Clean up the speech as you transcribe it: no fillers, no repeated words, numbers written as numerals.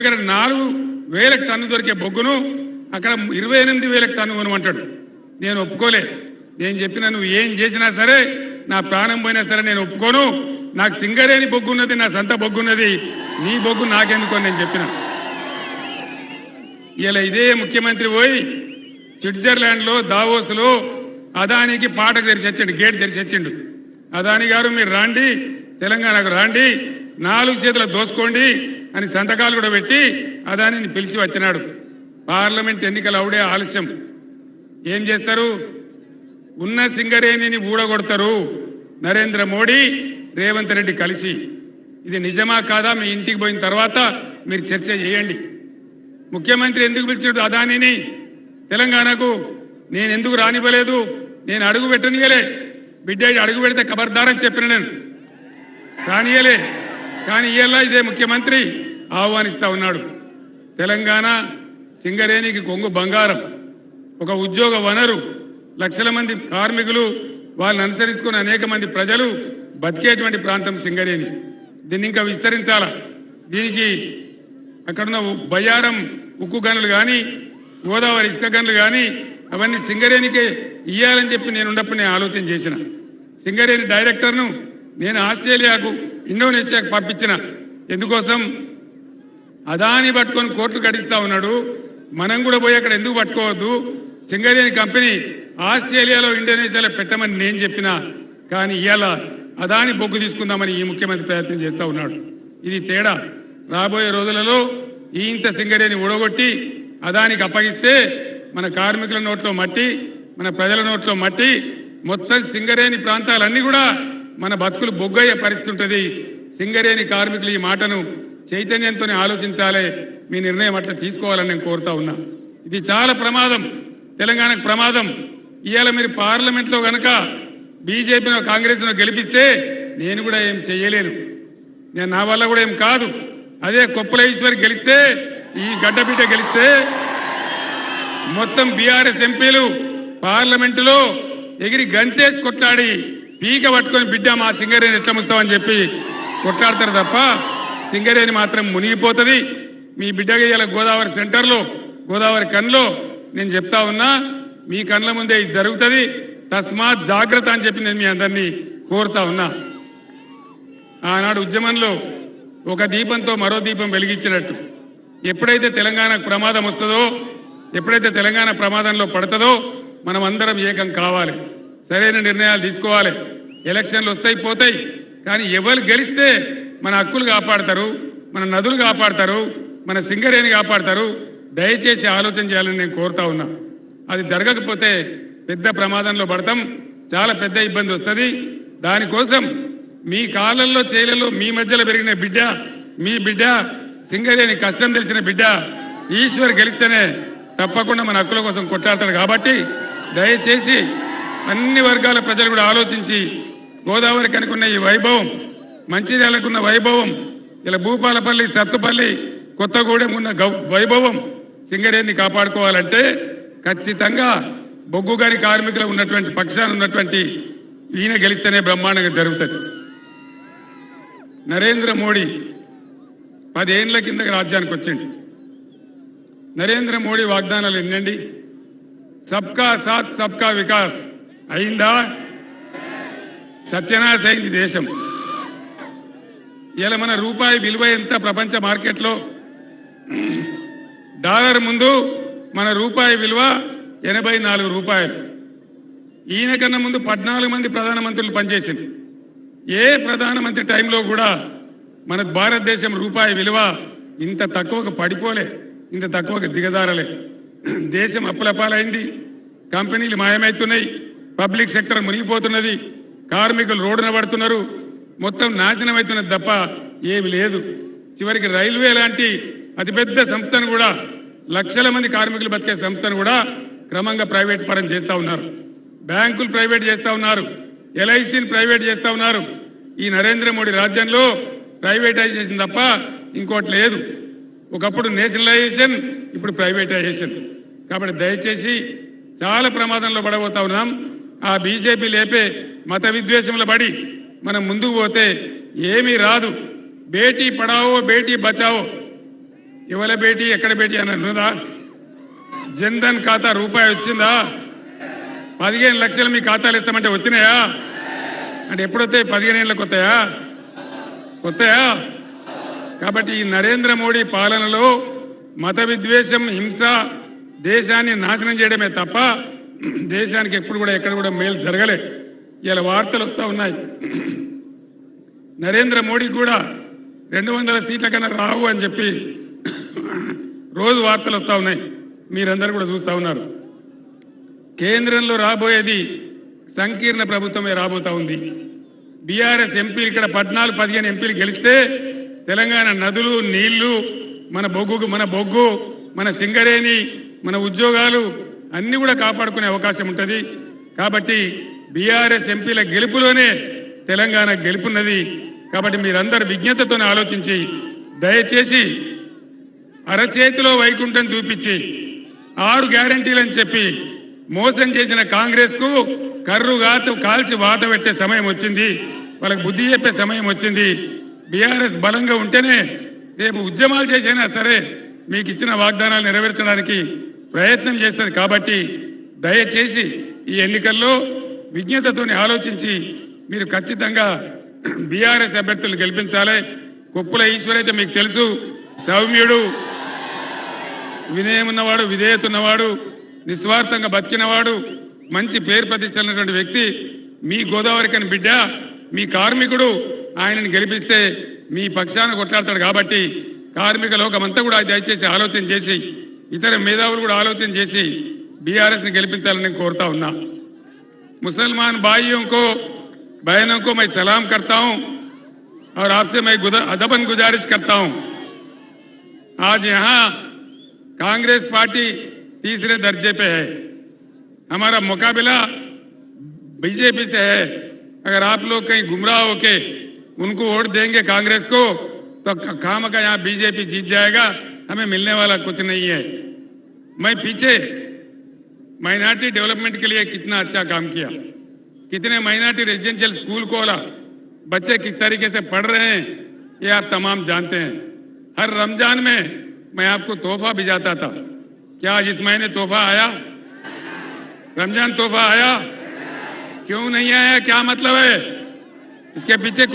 ఇక్కడ 4,000 టన్ను దొరికే బొగ్గును అక్కడ 28,000 టన్ను కొనమంటాడు. నేను ఒప్పుకోలే. నేను చెప్పిన నువ్వు ఏం చేసినా సరే, నా ప్రాణం పోయినా సరే నేను ఒప్పుకోను. నాకు సింగరేణి బొగ్గు ఉన్నది, నా సొంత బొగ్గు ఉన్నది, నీ బొగ్గు నాకెందుకు అని నేను చెప్పిన. ఇలా ఇదే ముఖ్యమంత్రి పోయి స్విట్జర్లాండ్లో దావోస్లో అదానికి పాటకు తెరిచొచ్చిండు, గేట్ తెరిచొచ్చిండు. అదాని గారు మీరు రాండి, తెలంగాణకు రాండి, 4 చేతుల దోసుకోండి అని సంతకాలు కూడా పెట్టి అదానిని పిలిచి వచ్చినాడు. పార్లమెంట్ ఎన్నికలు అవుడే ఆలస్యం. ఏం చేస్తారు? ఉన్న సింగరేణిని ఊడగొడతారు నరేంద్ర మోడీ, రేవంత్ రెడ్డి కలిసి. ఇది నిజమా కాదా మీ ఇంటికి పోయిన తర్వాత మీరు చర్చ చేయండి. ముఖ్యమంత్రి ఎందుకు పిలిచాడు అదానిని తెలంగాణకు? నేను ఎందుకు రానివ్వలేదు? నేను అడుగు పెట్టనియలే. బిడ్డ అడుగు పెడితే ఖబర్దారని చెప్పిన నేను, రానియలే. కానీ ఇయ్యాల ఇదే ముఖ్యమంత్రి ఆహ్వానిస్తా ఉన్నాడు. తెలంగాణ సింగరేణికి కొంగు బంగారం, ఒక ఉద్యోగ వనరు, లక్షల మంది కార్మికులు, వాళ్ళని అనుసరించుకున్న అనేక మంది ప్రజలు బతికేటువంటి ప్రాంతం సింగరేణి. దీన్ని ఇంకా విస్తరించాలా. దీనికి అక్కడున్న బయ్యారం ఉక్కు గనులు కానీ, గోదావరి ఇసుక గనులు కానీ అవన్నీ సింగరేణికే ఇయ్యాలని చెప్పి నేనున్నప్పుడు నేను ఆలోచన చేసిన. సింగరేణి డైరెక్టర్ను నేను ఆస్ట్రేలియాకు, ఇండోనేషియాకు పంపించిన. ఎందుకోసం? అదాని పట్టుకొని కోర్టు గడిస్తా ఉన్నాడు, మనం కూడా పోయి అక్కడ ఎందుకు పట్టుకోవద్దు? సింగరేణి కంపెనీ ఆస్ట్రేలియాలో, ఇండోనేషియాలో పెట్టమని నేను చెప్పిన. కానీ ఇవాళ అదాని బొగ్గు తీసుకుందామని ఈ ముఖ్యమంత్రి ప్రయత్నం చేస్తూ ఉన్నాడు. ఇది తేడా. రాబోయే రోజులలో ఈ ఇంత సింగరేణి ఊడగొట్టి అదానికి అప్పగిస్తే మన కార్మికుల నోట్లో మట్టి, మన ప్రజల నోట్లో మట్టి, మొత్తం సింగరేణి ప్రాంతాలన్నీ కూడా మన బతుకులు బొగ్గయ్యే పరిస్థితి ఉంటుంది. సింగరేణి కార్మికులు ఈ మాటను చైతన్యంతోనే ఆలోచించాలి. మీ నిర్ణయం అట్లా తీసుకోవాలని నేను కోరుతా ఉన్నా. ఇది చాలా ప్రమాదం, తెలంగాణకు ప్రమాదం. ఇవాళ మీరు పార్లమెంట్లో కనుక బీజేపీనో కాంగ్రెస్నో గెలిపిస్తే నేను కూడా ఏం చెయ్యలేను, నేను నా వల్ల కూడా ఏం కాదు. అదే కొప్పుల ఈశ్వర్ గెలిస్తే, ఈ గడ్డబిడ్డ గెలిస్తే మొత్తం బీఆర్ఎస్ ఎంపీలు పార్లమెంటులో ఎగిరి గంతేసి కొట్లాడి పీక పట్టుకొని బిడ్డ మా సింగరేణి ఎట్లా ముస్తామని చెప్పి కొట్లాడతారు తప్ప సింగరేణి మాత్రం మునిగిపోతుంది. మీ బిడ్డగా ఇలా గోదావరి సెంటర్లో, గోదావరి కన్లో నేను చెప్తా ఉన్నా, మీ కళ్ళ ముందే ఇది జరుగుతుంది. తస్మాత్ జాగ్రత్త అని చెప్పి నేను మీ అందరినీ కోరుతా ఉన్నా. ఆనాడు ఉద్యమంలో ఒక దీపంతో మరో దీపం వెలిగించినట్టు ఎప్పుడైతే తెలంగాణకు ప్రమాదం వస్తుందో, ఎప్పుడైతే తెలంగాణ ప్రమాదంలో పడుతుందో మనం అందరం ఏకం కావాలి, సరైన నిర్ణయాలు తీసుకోవాలి. ఎలక్షన్లు వస్తాయి పోతాయి, కానీ ఎవరు గెలిస్తే మన హక్కులు కాపాడతారు, మన నదులు కాపాడతారు, మన సింగరేణి కాపాడతారు. దయచేసి ఆలోచన చేయాలని నేను కోరుతా ఉన్నా. అది జరగకపోతే పెద్ద ప్రమాదంలో పడతాం, చాలా పెద్ద ఇబ్బంది వస్తుంది. దానికోసం మీ కాళ్ళల్లో చేలల్లో మీ మధ్యలో పెరిగిన బిడ్డ, మీ బిడ్డ, సింగరేణి కష్టం తెలిసిన బిడ్డ ఈశ్వర్ గెలిస్తేనే తప్పకుండా మన హక్కుల కోసం కొట్లాడతాడు. కాబట్టి దయచేసి అన్ని వర్గాల ప్రజలు కూడా ఆలోచించి, గోదావరికి అనుకున్న ఈ వైభవం, మంచిర్యాలకున్న వైభవం, ఇలా భూపాలపల్లి, సత్తుపల్లి, కొత్తగూడెం ఉన్న వైభవం సింగరేణిని కాపాడుకోవాలంటే ఖచ్చితంగా బొగ్గు గారి కార్మికులు ఉన్నటువంటి పక్షాన ఉన్నటువంటి ఈయన గెలిస్తేనే బ్రహ్మాండంగా జరుగుతుంది. నరేంద్ర మోడీ 10 ఏళ్ల కిందకి రాజ్యానికి వచ్చింది. నరేంద్ర మోడీ వాగ్దానాలు ఎన్నండి? సబ్కా సాత్ సబ్కా వికాస్ అయిందా? సత్యనాశ అయింది దేశం. ఇలా మన రూపాయి విలువ ఎంత ప్రపంచ మార్కెట్లో? డాలర్ ముందు మన రూపాయి విలువ 84 రూపాయలు. ఈయన కన్నా ముందు 14 మంది ప్రధానమంత్రులు పనిచేసింది. ఏ ప్రధానమంత్రి టైంలో కూడా మన భారతదేశం రూపాయి విలువ ఇంత తక్కువగా పడిపోలే, ఇంత తక్కువగా దిగజారలే. దేశం అప్పులపాలైంది, కంపెనీలు మాయమవుతున్నాయి, పబ్లిక్ సెక్టర్ మునిగిపోతున్నది, కార్మికులు రోడ్డున పడుతున్నారు, మొత్తం నాశనం అవుతున్నది తప్ప ఏమి లేదు. చివరికి రైల్వే లాంటి అతిపెద్ద సంస్థను కూడా, లక్షల మంది కార్మికులు బతికే సంస్థను కూడా క్రమంగా ప్రైవేట్ పరం చేస్తూ ఉన్నారు. బ్యాంకులు ప్రైవేట్ చేస్తూ ఉన్నారు, ఎల్ఐసిని ప్రైవేట్ చేస్తూ ఉన్నారు. ఈ నరేంద్ర మోడీ రాజ్యంలో ప్రైవేటైజేషన్ తప్ప ఇంకోటి లేదు. ఒకప్పుడు నేషనలైజేషన్, ఇప్పుడు ప్రైవేటైజేషన్. కాబట్టి దయచేసి చాలా ప్రమాదంలో పడబోతా ఉన్నాం. ఆ బీజేపీ లేపే మత విద్వేషంలో పడి మనం ముందుకు పోతే ఏమీ రాదు. బేటీ పడావో బేటీ బచావో ఎవల బేటీ ఎక్కడ బేటీ అని అన్నదా? జన్ధన్ ఖాతా రూపాయి వచ్చిందా? 15 లక్షలు మీ ఖాతాలు ఇస్తామంటే వచ్చినాయా? అంటే ఎప్పుడొస్తాయి? 15 ఏళ్ళకి వస్తాయా? కాబట్టి ఈ నరేంద్ర మోడీ పాలనలో మత విద్వేషం, హింస దేశాన్ని నాశనం చేయడమే తప్ప దేశానికి ఎప్పుడు కూడా ఎక్కడ కూడా మేలు జరగలే. ఇలా వార్తలు వస్తూ ఉన్నాయి. నరేంద్ర మోడీ కూడా 200 సీట్ల కన్నా రావు అని చెప్పి రోజు వార్తలు వస్తూ ఉన్నాయి. మీరందరూ కూడా చూస్తూ ఉన్నారు. కేంద్రంలో రాబోయేది సంకీర్ణ ప్రభుత్వమే రాబోతా ఉంది. బీఆర్ఎస్ ఎంపీలు ఇక్కడ 14-15 ఎంపీలు గెలిస్తే తెలంగాణ నదులు, నీళ్లు, మన బొగ్గు, మన సింగరేణి, మన ఉద్యోగాలు అన్ని కూడా కాపాడుకునే అవకాశం ఉంటుంది. కాబట్టి బీఆర్ఎస్ ఎంపీల గెలుపులోనే తెలంగాణ గెలుపున్నది. కాబట్టి మీరందరూ విజ్ఞతతోనే ఆలోచించి దయచేసి అరచేతిలో వైకుంఠం చూపించి 6 గ్యారంటీలని చెప్పి మోసం చేసిన కాంగ్రెస్ కు కాల్చి వాత పెట్టే సమయం వచ్చింది. వాళ్ళకి బుద్ధి చెప్పే సమయం వచ్చింది. బీఆర్ఎస్ బలంగా ఉంటేనే రేపు ఉద్యమాలు చేసైనా సరే మీకు ఇచ్చిన వాగ్దానాలు నెరవేర్చడానికి ప్రయత్నం చేస్తుంది. కాబట్టి దయచేసి ఈ ఎన్నికల్లో విజ్ఞతతోని ఆలోచించి మీరు ఖచ్చితంగా బీఆర్ఎస్ అభ్యర్థులు గెలిపించాలి. కొప్పుల ఈశ్వర్ అయితే మీకు తెలుసు, సౌమ్యుడు, వినయం ఉన్నవాడు, విధేయత ఉన్నవాడు, నిస్వార్థంగా బతికినవాడు, మంచి పేరు ప్రతిష్టలున్నటువంటి వ్యక్తి. మీ గోదావరికని బిడ్డ, మీ కార్మికుడు. ఆయనను గెలిపిస్తే మీ పక్షాన కొట్లాడతాడు. కాబట్టి కార్మిక లోకమంతా కూడా దయచేసి ఆలోచన చేసి, ఇతర మేధావులు కూడా ఆలోచన చేసి बीआरएस ने गेलिपिंचाలని నేను కోరుతా ఉన్నా। मुसलमान भाइयों को बहनों को मैं सलाम करता हूं और आपसे मैं अदबन गुजारिश करता हूं। आज यहां कांग्रेस पार्टी तीसरे दर्जे पे है, हमारा मुकाबला बीजेपी से है। अगर आप लोग कहीं गुमराह होके उनको वोट देंगे कांग्रेस को तो खाम का यहां बीजेपी जीत जाएगा, हमें मिलने वाला कुछ नहीं है। मैं पीछे माइनॉरिटी डेवलपमेंट के लिए कितना अच्छा काम किया, कितने माइनॉरिटी रेजिडेंशियल स्कूल खोला, बच्चे किस तरीके से पढ़ रहे हैं ये आप तमाम जानते हैं। हर रमजान में मैं आपको तोहफा भिजाता था, क्या आज इस महीने तोहफा आया? रमजान तोहफा आया? क्यों नहीं आया? क्या मतलब है? इसके पीछे